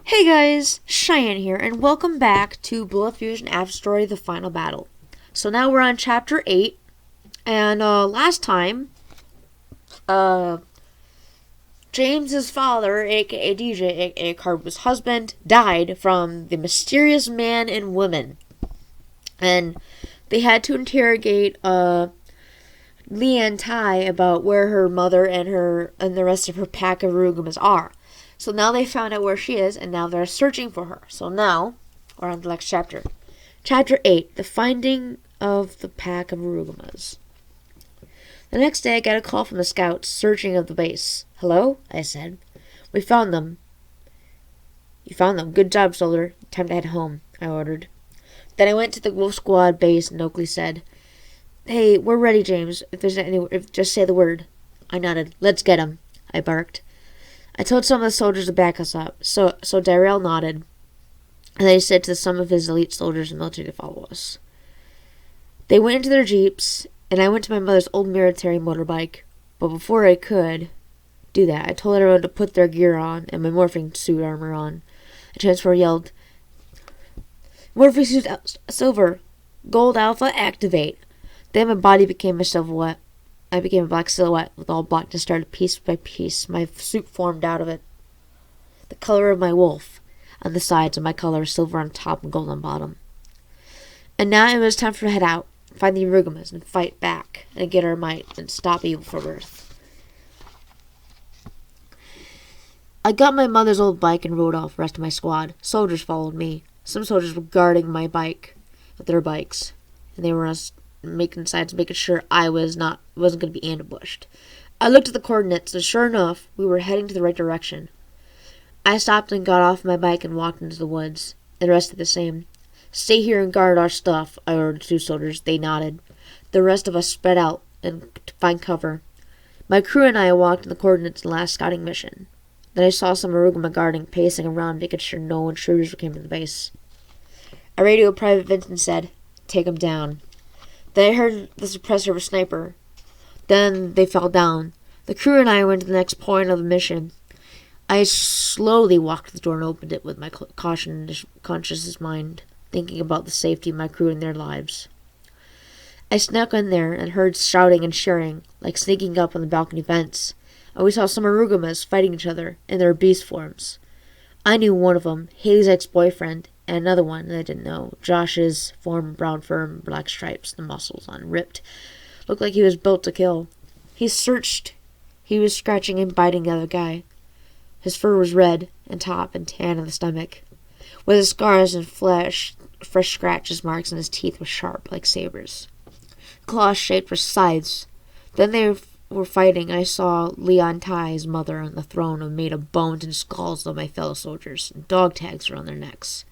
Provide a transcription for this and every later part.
Hey guys, Cheyanne here, and welcome back to Blood Fusion Afterstory: The Final Battle. So now we're on Chapter 8, and last time, James's father, aka DJ, aka Carbo's husband, died from the mysterious man and woman. And they had to interrogate, Leanne Tai about where her mother and the rest of her pack of Rugumas are. So now they found out where she is, and now they're searching for her. So now, we're on the next chapter. Chapter 8, The Finding of the Pack of Rugumas. The next day, I got a call from the scouts, searching of the base. "Hello?" I said. "We found them." "You found them. Good job, soldier. Time to head home," I ordered. Then I went to the Wolf Squad base, and Oakley said, "Hey, we're ready, James. Just say the word." I nodded. "Let's get 'em," I barked. I told some of the soldiers to back us up, so Darrell nodded, and they said to some of his elite soldiers and military to follow us. They went into their jeeps, and I went to my mother's old military motorbike, but before I could do that, I told everyone to put their gear on and my morphing suit armor on. The transporter yelled, "Morphing suit silver, gold alpha, activate." Then my body became a silhouette. I became a black silhouette with all black and started piece by piece. My suit formed out of it. The color of my wolf on the sides and my color silver on top and gold on bottom. And now it was time to head out, find the Rugumas, and fight back, and get our might, and stop evil from Earth. I got my mother's old bike and rode off the rest of my squad. Soldiers followed me. Some soldiers were guarding my bike with their bikes, and they were making sure I wasn't going to be ambushed. I looked at the coordinates, and sure enough, we were heading to the right direction. I stopped and got off my bike and walked into the woods, and the rest did the same. "Stay here and guard our stuff," I ordered two soldiers. They nodded. The rest of us spread out and to find cover. My crew and I walked in the coordinates in the last scouting mission. Then I saw some Arugama guarding, pacing around, making sure no intruders came to the base. I radioed Private Vincent said, "Take him down." Then I heard the suppressor of a sniper. Then they fell down. The crew and I went to the next point of the mission. I slowly walked to the door and opened it with my conscious mind, thinking about the safety of my crew and their lives. I snuck in there and heard shouting and cheering, like sneaking up on the balcony fence. And we saw some Arugamas fighting each other in their beast forms. I knew one of them, Haley's ex-boyfriend, and another one that I didn't know, Josh's former brown fur and black stripes, the muscles on ripped. Looked like he was built to kill. He was scratching and biting the other guy. His fur was red and top and tan on the stomach, with his scars and fresh scratches marks, and his teeth were sharp like sabers. Claws shaped for scythes. Then they were fighting. I saw Leanne Tai's mother on the throne made of bones and skulls of my fellow soldiers, and dog tags around her necks.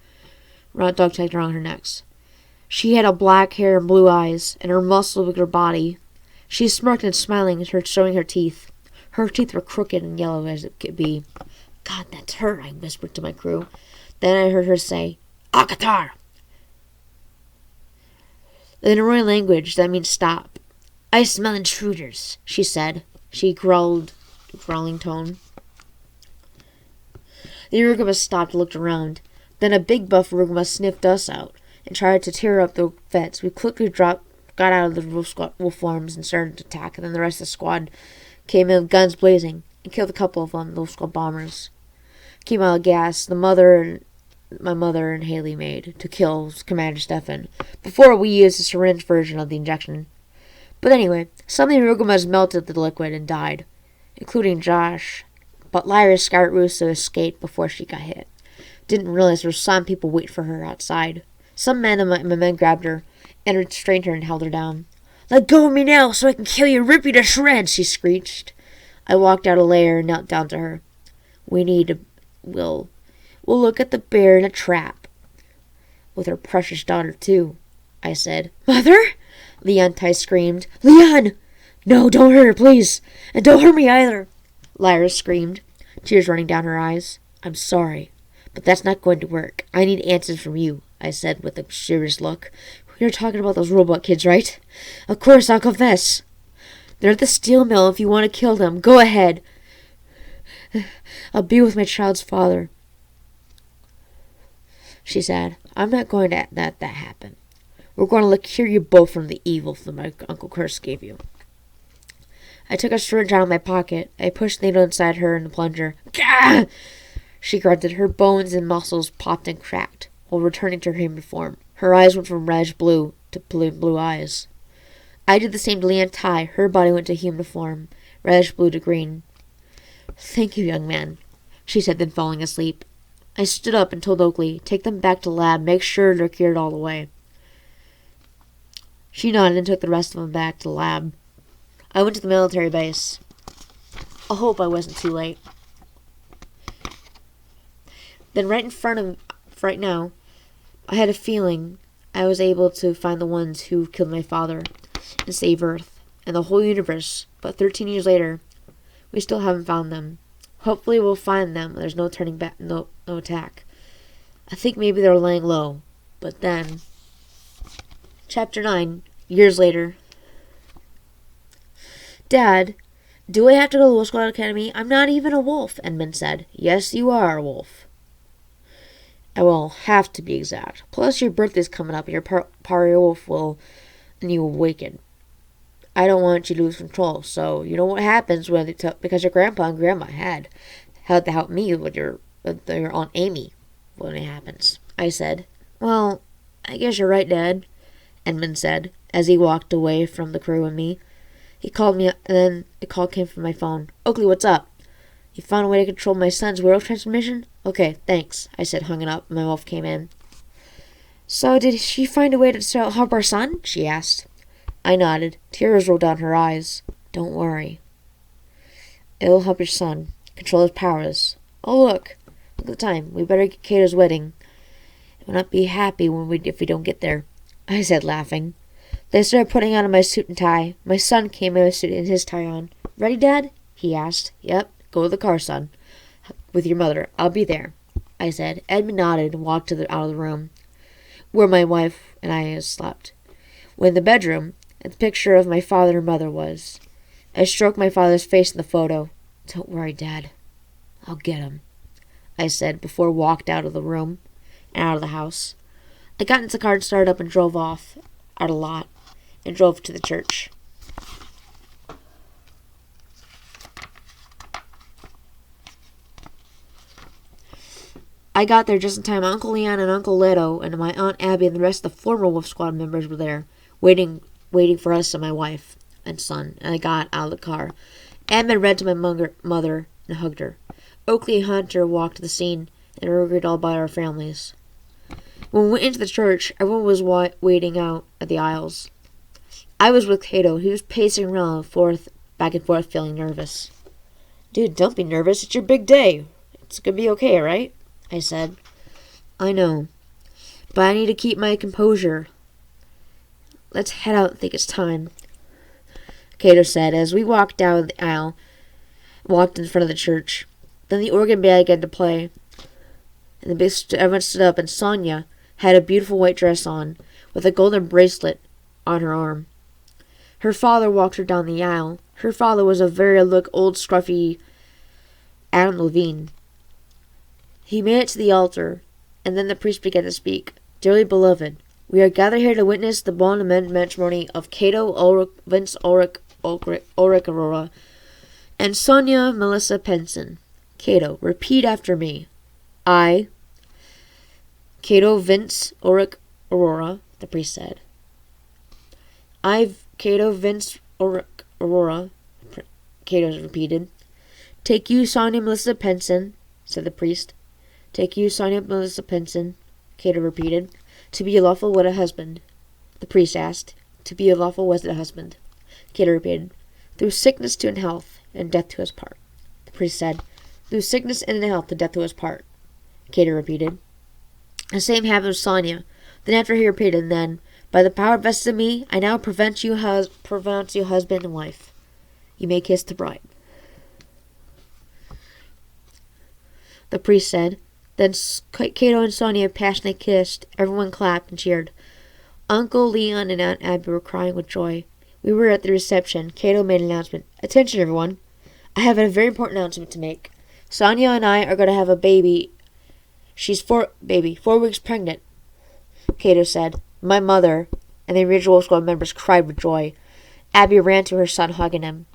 She had a black hair and blue eyes, and her muscles with her body. She smirked and smiling, showing her teeth. Her teeth were crooked and yellow as it could be. "God, that's her," I whispered to my crew. Then I heard her say, "Akatar!" In a royal language, that means stop. "I smell intruders," she said. She growling tone. The Urugama stopped and looked around. Then a big buff Urugama sniffed us out and tried to tear up the fence. We quickly got out of the wolf forms and started to attack, and then the rest of the squad came in with guns blazing and killed a couple of them, those squad bombers. Came out of gas my mother and Haley made to kill Commander Stefan before we used the syringe version of the injection. But anyway, some of the Urugamas melted the liquid and died, including Josh. But Lyra Scarlet Russo escaped before she got hit. Didn't realize there were some people waiting for her outside. Some men of my men grabbed her and restrained her and held her down. "Let go of me now so I can kill you and rip you to shreds," she screeched. I walked out a lair and knelt down to her. We'll look at the bear in a trap. With her precious daughter, too," I said. "Mother?" Leanne Tai screamed. "Leanne! No, don't hurt her, please. And don't hurt me either," Lyra screamed, tears running down her eyes. "I'm sorry, but that's not going to work. I need answers from you," I said with a serious look. "You're talking about those robot kids, right?" "Of course, I'll confess." "They're at the steel mill. If you want to kill them, go ahead. I'll be with my child's father." she said. I'm not going to let that happen. We're going to cure you both from the evil that my Uncle Curse gave you. I took a syringe out of my pocket. I pushed the needle inside her in the plunger. Gah! She grunted. Her bones and muscles popped and cracked while returning to her human form. Her eyes went from reddish blue to blue eyes. I did the same to Leanne Ty. Her body went to human form, reddish blue to green. Thank you, young man, she said, then falling asleep. I stood up and told Oakley, take them back to the lab, make sure they're cured all the way. She nodded and took the rest of them back to the lab. I went to the military base. I hope I wasn't too late. Then right now, I had a feeling I was able to find the ones who killed my father and save Earth and the whole universe. But 13 years later, we still haven't found them. Hopefully we'll find them. There's no turning back, no attack. I think maybe they're laying low. But then, Chapter 9, years later. Dad, do I have to go to the Wolf Squad Academy? I'm not even a wolf, Edmund said. Yes, you are a wolf. I will have to be exact. Plus, your birthday's coming up, and your wolf will, and you awaken. I don't want you to lose control, so you know what happens when because your grandpa and grandma had to help me with your Aunt Amy when it happens. I said, well, I guess you're right, Dad, Edmund said, as he walked away from the crew and me. He called me, and then a call came from my phone. Oakley, what's up? You found a way to control my son's world transformation? Okay, thanks, I said, hung it up. My wife came in. So did she find a way to help our son? She asked. I nodded. Tears rolled down her eyes. Don't worry. It'll help your son. Control his powers. Oh, look at the time. We better get Cato's wedding. We'll not be happy if we don't get there, I said, laughing. They started putting on my suit and tie. My son came in with a suit and his tie on. Ready, Dad? He asked. Yep. Go to the car, son. With your mother. I'll be there, I said. Edmund nodded and walked out of the room, where my wife and I slept. When in the bedroom, the picture of my father and mother was. I stroked my father's face in the photo. Don't worry, Dad. I'll get him, I said before I walked out of the room and out of the house. I got into the car and started up and drove off out of the lot and drove to the church. I got there just in time. Uncle Leon and Uncle Leto and my Aunt Abby and the rest of the former Wolf Squad members were there, waiting for us and my wife and son. And I got out of the car. Edmund read to my mother and hugged her. Oakley and Hunter walked to the scene and worried all about our families. When we went into the church, everyone was waiting out at the aisles. I was with Cato. He was pacing around, back and forth, feeling nervous. Dude, don't be nervous. It's your big day. It's gonna be okay, right? I said. I know, but I need to keep my composure. Let's head out and think it's time, Cato said as we walked down the aisle, walked in front of the church. Then the organ began to play, and everyone stood up, and Sonia had a beautiful white dress on, with a golden bracelet on her arm. Her father walked her down the aisle. Her father was a very old, scruffy Adam Levine. He made it to the altar, and then the priest began to speak. Dearly beloved, we are gathered here to witness the bond amendment matrimony of Cato Vince Ulrich Aurora and Sonia Melissa Penson. Cato, repeat after me. I, Cato Vince Ulrich Aurora, the priest said. I, Cato Vince Ulrich Aurora, Cato repeated. Take you, Sonia Melissa Penson, said the priest. Take you, Sonia Melissa Penson, Cato repeated. To be your lawful wedded husband, the priest asked. To be your lawful wedded husband, Cato repeated. Through sickness to in health, and death to us part, the priest said. Through sickness and in health, and death to us part, Cato repeated. The same happened with Sonia. Then after he repeated, and then, by the power vested in me, I now pronounce you husband and wife. You may kiss the bride. The priest said. Then Cato and Sonia passionately kissed. Everyone clapped and cheered. Uncle Leon and Aunt Abby were crying with joy. We were at the reception. Cato made an announcement. Attention, everyone. I have a very important announcement to make. Sonia and I are going to have a baby She's 4 weeks pregnant, Cato said. My mother and the original squad members cried with joy. Abby ran to her son, hugging him.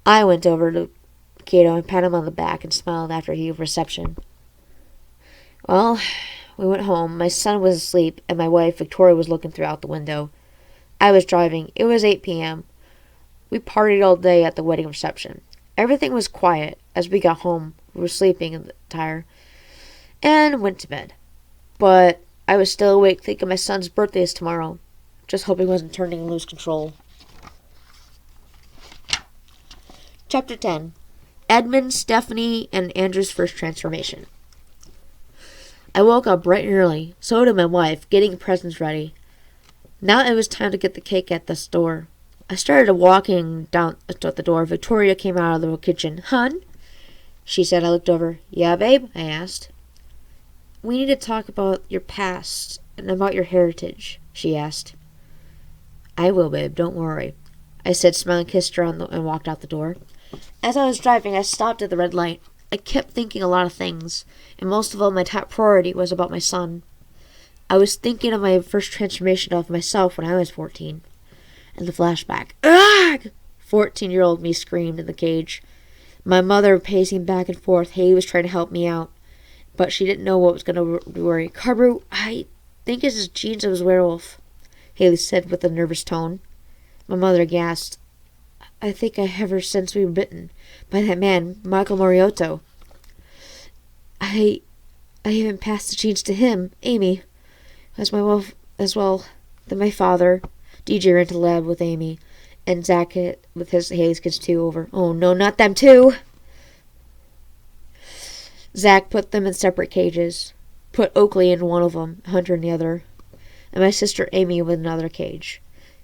I went over to Cato and patted him on the back and smiled after he gave reception. Well, we went home. My son was asleep, and my wife, Victoria, was looking through out the window. I was driving. It was 8 p.m. We partied all day at the wedding reception. Everything was quiet. As we got home, we were sleeping in the tire and went to bed. But I was still awake thinking my son's birthday is tomorrow. Just hoping he wasn't turning and lose control. Chapter 10. Edmund, Stephanie, and Andrew's first transformation. I woke up bright and early. So did my wife, getting presents ready. Now it was time to get the cake at the store. I started walking down at the door. Victoria came out of the kitchen. Hun? She said. I looked over. Yeah, babe? I asked. We need to talk about your past and about your heritage, she asked. I will, babe. Don't worry, I said, smiling, kissed her and walked out the door. As I was driving, I stopped at the red light. I kept thinking a lot of things, and most of all, my top priority was about my son. I was thinking of my first transformation of myself when I was 14. And the flashback. Ugh! 14-year-old me screamed in the cage. My mother pacing back and forth. Haley was trying to help me out, but she didn't know what was going to worry. Carbu, I think it's his genes of his werewolf, Haley said with a nervous tone. My mother gasped. I think I have her since we were bitten by that man, Michael Morioto. I even passed the genes to him, Amy, as well than my father. DJ ran to the lab with Amy, and Zach with Haley's kids too over. Oh no, not them too! Zach put them in separate cages, put Oakley in one of them, Hunter in the other, and my sister Amy in another cage.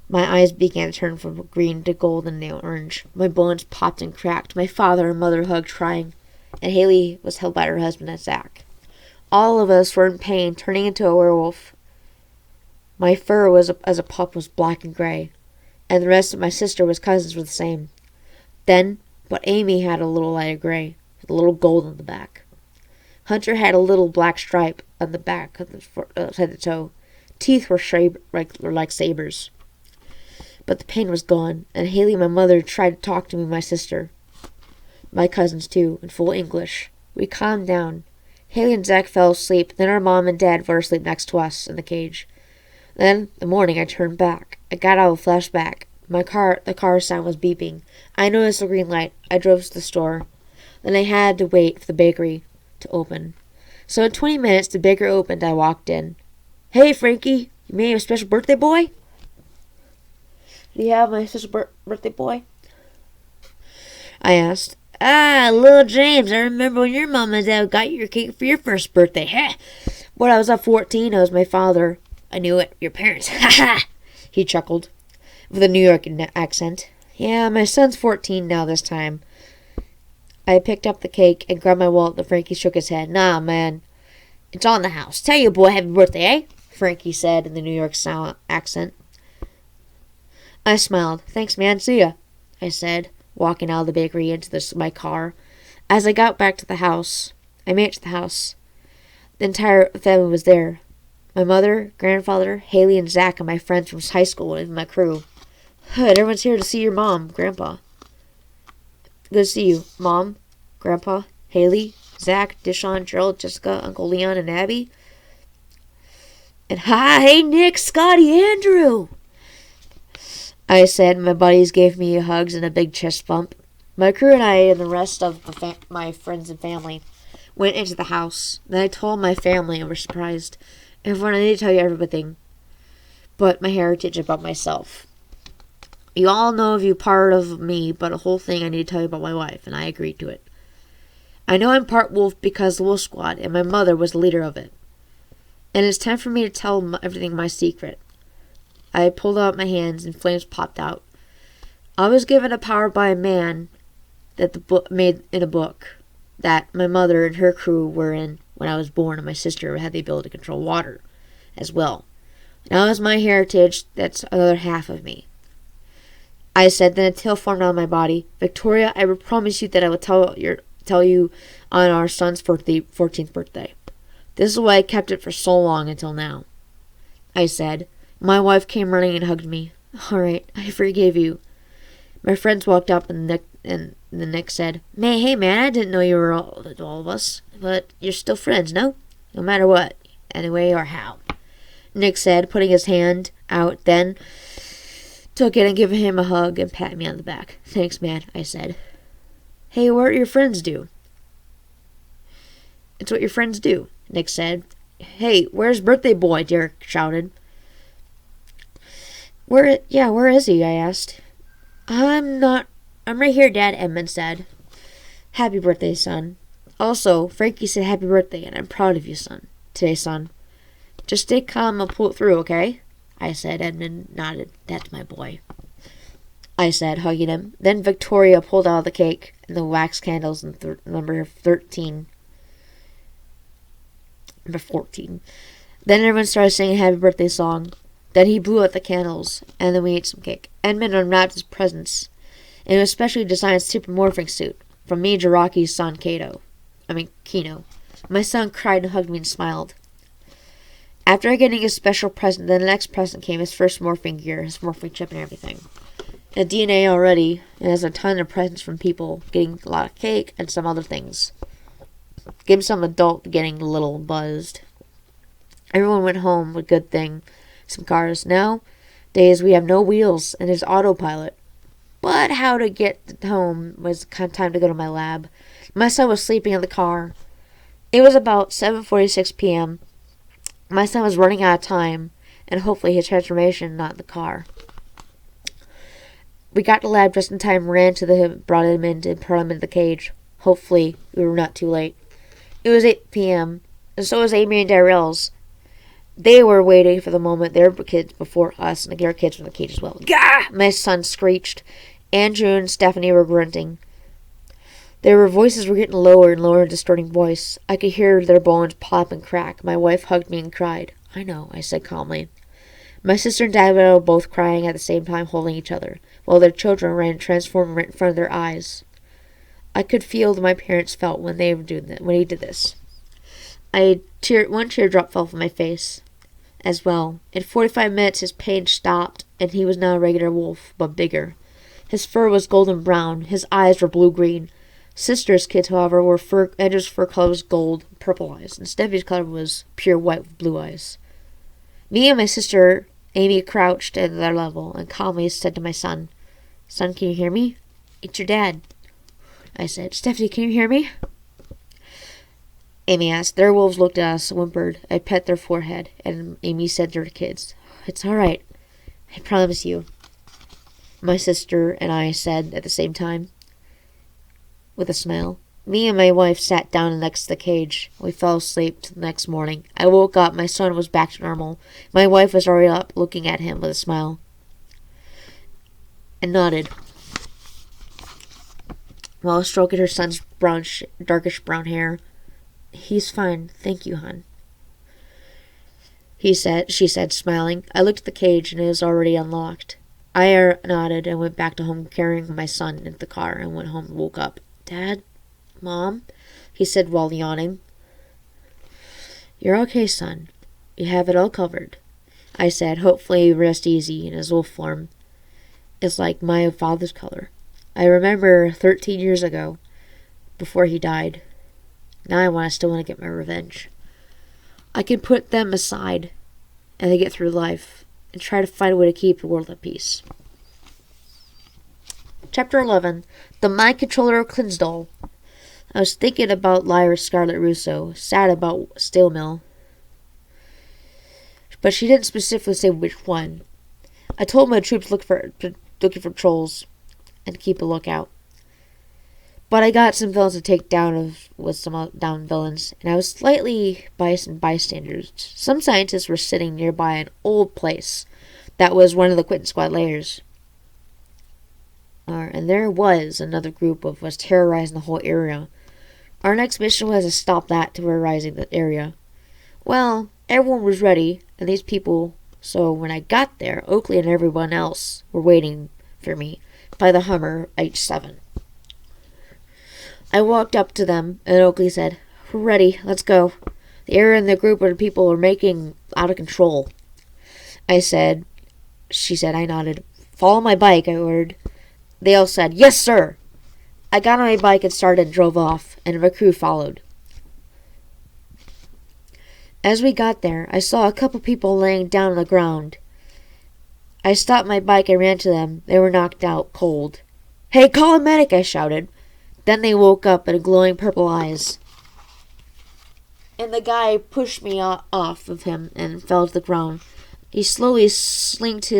My eyes began to turn from green to golden and orange. My bones popped and cracked. My father and mother hugged, crying, and Haley was held by her husband and Zach. All of us were in pain, turning into a werewolf. My fur as a pup was black and gray, and the rest of my sister's cousins were the same. But Amy had a little lighter gray, with a little gold on the back. Hunter had a little black stripe on the back of the toe. Teeth were like sabers. But the pain was gone, and Haley, my mother, tried to talk to me and my sister. My cousins, too, in full English. We calmed down. Haley and Zach fell asleep. Then our mom and dad were asleep next to us in the cage. Then, in the morning, I turned back. I got out of the flashback. The car sound was beeping. I noticed the green light. I drove to the store. Then I had to wait for the bakery to open. So in 20 minutes, the bakery opened. I walked in. Hey, Frankie, you made a special birthday boy? Do you have my special birthday boy? I asked. Little James, I remember when your mom and dad got your cake for your first birthday. Heh. When I was at 14, I was my father. I knew it. Your parents. Ha ha! He chuckled, with a New York accent. Yeah, my son's 14 now this time. I picked up the cake and grabbed my wallet, but Frankie shook his head. Nah, man. It's on the house. Tell you, boy, happy birthday, eh? Frankie said in the New York accent. I smiled. Thanks, man. See ya, I said, walking out of the bakery into my car. As I got back to the house, I made it to the house. The entire family was there. My mother, grandfather, Haley, and Zach, and my friends from high school and my crew. Good, everyone's here to see your mom, Grandpa. Good to see you, Mom, Grandpa, Haley, Zach, Dishon, Gerald, Jessica, Uncle Leon, and Abby. And hi, hey, Nick, Scotty, Andrew, I said. My buddies gave me hugs and a big chest bump. My crew and I and the rest of my friends and family went into the house. Then I told my family and were surprised. Everyone, I need to tell you everything but my heritage about myself. You all know of you part of me, but a whole thing I need to tell you about my wife, and I agreed to it. I know I'm part wolf because the Wolf Squad, and my mother was the leader of it. And it's time for me to tell everything my secret. I pulled out my hands, and flames popped out. I was given a power by a man that the book made in a book that my mother and her crew were in when I was born, and my sister had the ability to control water as well. Now as my heritage, that's another half of me. I said, then a tail formed out of my body. Victoria, I will promise you that I will tell you on our son's 14th birthday. This is why I kept it for so long until now, I said. My wife came running and hugged me. All right, I forgive you. My friends walked up and the Nick said, hey man, I didn't know you were all of us, but you're still friends, no? No matter what, anyway, or how. Nick said, putting his hand out, then took it and gave him a hug and patted me on the back. Thanks, man, I said. Hey, what your friends do? It's what your friends do, Nick said. Hey, where's birthday boy? Derek shouted. Where is he? I asked. I'm right here, Dad, Edmund said. Happy birthday, son. Also, Frankie said happy birthday, and I'm proud of you, today, son. Just stay calm and pull it through, okay? I said. Edmund nodded. That's my boy, I said, hugging him. Then Victoria pulled out the cake and the wax candles and number 13. Number 14. Then everyone started singing a happy birthday song. Then he blew out the candles, and then we ate some cake. Edmund unwrapped his presents, and a specially designed super morphing suit from Major Rocky's son, Kino. My son cried and hugged me and smiled. After getting his special present, the next present came his first morphing gear, his morphing chip and everything. And DNA already, and has a ton of presents from people, getting a lot of cake and some other things. Give some adult getting a little buzzed. Everyone went home, a good thing. Some cars. Nowadays we have no wheels and there's autopilot. But how to get home was time to go to my lab. My son was sleeping in the car. It was about 7:46 p.m. My son was running out of time, and hopefully his transformation not in the car. We got to the lab just in time, ran to him, brought him in, and put him in the cage. Hopefully we were not too late. It was 8 p.m., and so was Amy and Darrell's. They were waiting for the moment. They were kids before us, and their kids were in the cage as well. Gah! My son screeched. Andrew and Stephanie were grunting. Their voices were getting lower and lower in a distorting voice. I could hear their bones pop and crack. My wife hugged me and cried. I know, I said calmly. My sister and dad were both crying at the same time, holding each other, while their children ran and transformed right in front of their eyes. I could feel what my parents felt when they were doing that, when he did this. One teardrop fell from my face as well. In 45 minutes, his pain stopped, and he was now a regular wolf, but bigger. His fur was golden brown. His eyes were blue-green. Sister's kids, however, Andrew's fur color was gold, purple eyes, and Steffi's color was pure white with blue eyes. Me and my sister, Amy, crouched at their level and calmly said to my son, Son, can you hear me? It's your dad. I said, Stephanie, can you hear me? Amy asked. Their wolves looked at us, whimpered. I pet their forehead, and Amy said to her kids, It's all right. I promise you. My sister and I said at the same time, with a smile. Me and my wife sat down next to the cage. We fell asleep till the next morning. I woke up. My son was back to normal. My wife was already up, looking at him with a smile, and nodded while stroking her son's darkish brown hair. He's fine. Thank you, hon. She said, smiling. I looked at the cage, and it was already unlocked. I nodded and went back to home, carrying my son into the car, and went home and woke up. Dad? Mom? He said while yawning. You're okay, son. You have it all covered, I said. Hopefully rest easy in his wolf form. It's like my father's color. I remember 13 years ago, before he died. Now I still want to get my revenge. I can put them aside and get through life and try to find a way to keep the world at peace. Chapter 11. The Mind Controller of Clinsdale. I was thinking about Lyra Scarlet Russo, sad about Steel Mill, but she didn't specifically say which one. I told my troops looking for trolls and keep a lookout. But I got some villains to take down with some down villains, and I was slightly biased in bystanders. Some scientists were sitting nearby an old place that was one of the Quentin Squad layers. And there was another group of us terrorizing the whole area. Our next mission was to stop that terrorizing the area. Well, everyone was ready, and these people, so when I got there, Oakley and everyone else were waiting for me by the Hummer H7. I walked up to them, and Oakley said, We're ready, let's go. The area in the group where the people were making out of control. She said, I nodded. Follow my bike, I ordered. They all said, yes, sir. I got on my bike and started and drove off, and my crew followed. As we got there, I saw a couple people laying down on the ground. I stopped my bike and ran to them. They were knocked out, cold. Hey, call a medic, I shouted. Then they woke up with glowing purple eyes. And the guy pushed me off of him and fell to the ground. He slowly slinked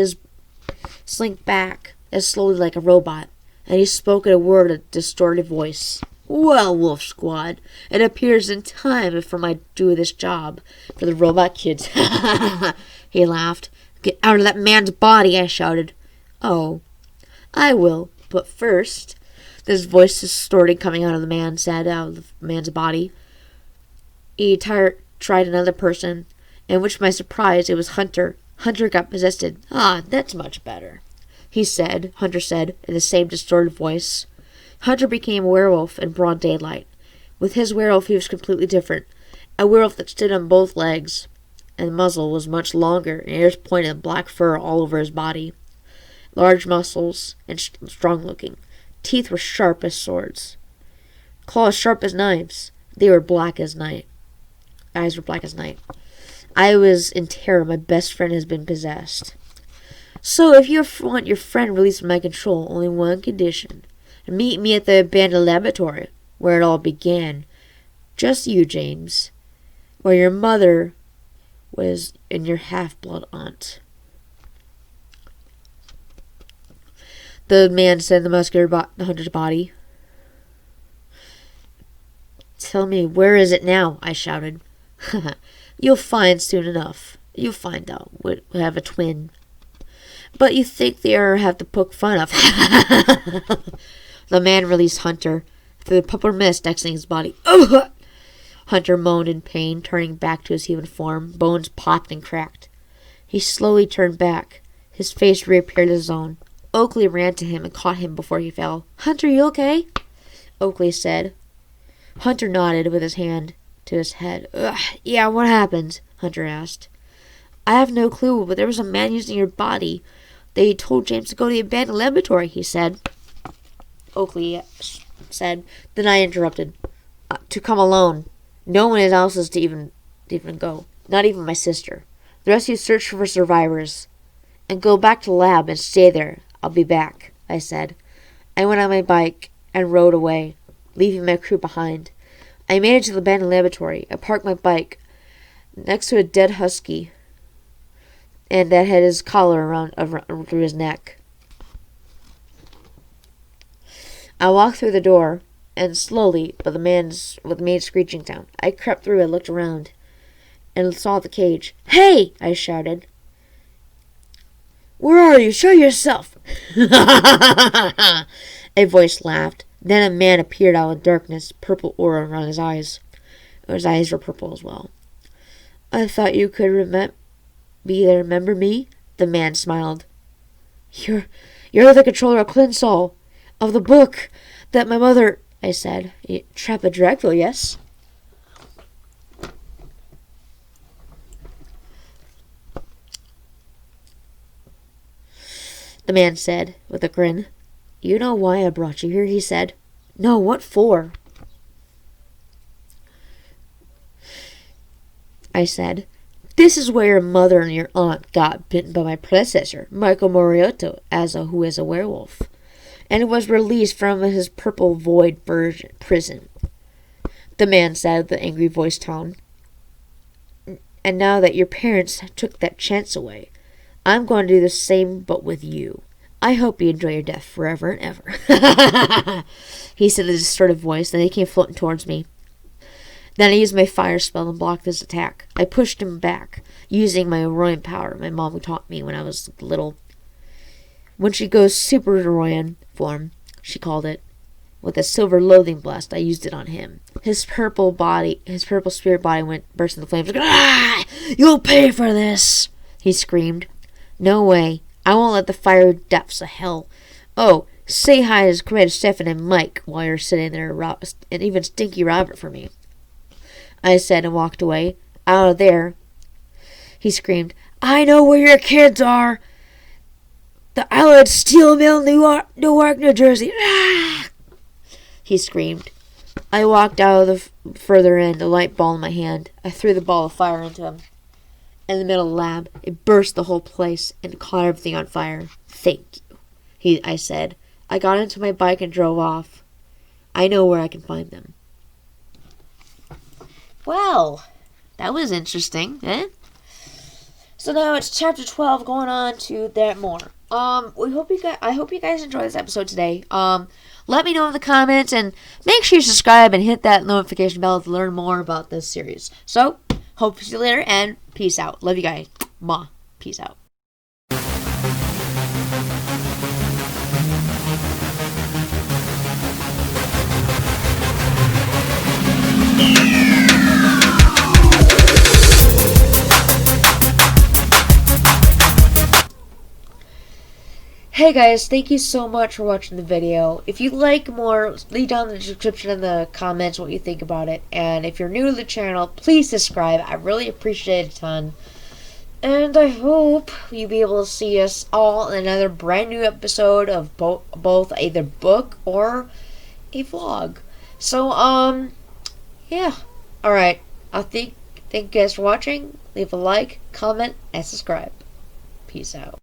back as slowly like a robot, and he spoke a word, a distorted voice. Well, Wolf Squad, it appears in time for my do this job for the robot kids. He laughed. Get out of that man's body, I shouted. Oh, I will, but first, this voice distorting coming out of the man said out of the man's body. He tried another person, and which to my surprise, it was Hunter. Hunter got possessed. Ah, that's much better, Hunter said, in the same distorted voice. Hunter became a werewolf in broad daylight. With his werewolf, he was completely different. A werewolf that stood on both legs, and the muzzle was much longer, and ears pointed, and black fur all over his body. Large muscles, and strong-looking. Teeth were sharp as swords. Claws sharp as knives. They were black as night. Eyes were black as night. I was in terror. My best friend has been possessed. So, if you want your friend released from my control, only one condition. Meet me at the abandoned laboratory, where it all began. Just you, James. Where your mother was and your half-blood aunt. The man said in the muscular Hunter's body. Tell me, where is it now? I shouted. You'll find soon enough. You'll find out. We have a twin. But you think they have to poke fun of. The man released Hunter through the purple mist exiting his body. Hunter moaned in pain, turning back to his human form. Bones popped and cracked. He slowly turned back. His face reappeared as his own. Oakley ran to him and caught him before he fell. Hunter, you okay? Oakley said. Hunter nodded with his hand to his head. Yeah, what happened? Hunter asked. I have no clue, but there was a man using your body. They told James to go to the abandoned laboratory, he said. Oakley said. Then I interrupted. To come alone. No one else is to even go. Not even my sister. The rest of you search for survivors. And go back to the lab and stay there. I'll be back, I said. I went on my bike and rode away, leaving my crew behind. I made it to the abandoned laboratory. I parked my bike next to a dead husky, and that had his collar around through his neck. I walked through the door, and slowly, with the maid screeching down, I crept through and looked around, and saw the cage. Hey! I shouted. Where are you? Show yourself! A voice laughed. Then a man appeared out of the darkness, purple aura around his eyes. His eyes were purple as well. I thought you could remember me? The man smiled. You're the controller of Clinsol, of the book that my mother... I said. Trappa Dracula, yes? The man said, with a grin. You know why I brought you here, he said. No, what for? I said, this is where your mother and your aunt got bitten by my predecessor, Michael Moriotto, who is a werewolf, and was released from his purple void prison. The man said with an angry voice tone. And now that your parents took that chance away, I'm going to do the same, but with you. I hope you enjoy your death forever and ever. He said in a distorted voice, then he came floating towards me. Then I used my fire spell and blocked his attack. I pushed him back, using my Orion power my mom taught me when I was little. When she goes Super Orion form, she called it. With a silver loathing blast, I used it on him. His purple spirit body burst into flames. Ah! You'll pay for this! He screamed. No way. I won't let the fire depths of hell. Oh, say hi to Commander Stefan and Mike while you're sitting there, and even Stinky Robert for me. I said and walked away. Out of there, he screamed, I know where your kids are. The outlet Steel Mill, Newark, New Jersey. Ah! He screamed. I walked out of the further end, a light ball in my hand. I threw the ball of fire into him. In the middle of the lab, it burst the whole place and caught everything on fire. Thank you, I said. I got into my bike and drove off. I know where I can find them. Well, that was interesting, eh? So now it's chapter 12 going on to that more. I hope you guys enjoyed this episode today. Let me know in the comments and make sure you subscribe and hit that notification bell to learn more about this series. So, hope to see you later and peace out. Love you guys. Mwah. Peace out. Hey guys, thank you so much for watching the video. If you'd like more, leave down in the description in the comments what you think about it. And if you're new to the channel, please subscribe. I really appreciate it a ton. And I hope you'll be able to see us all in another brand new episode of both either book or a vlog. So, yeah. Alright. Thank you guys for watching. Leave a like, comment, and subscribe. Peace out.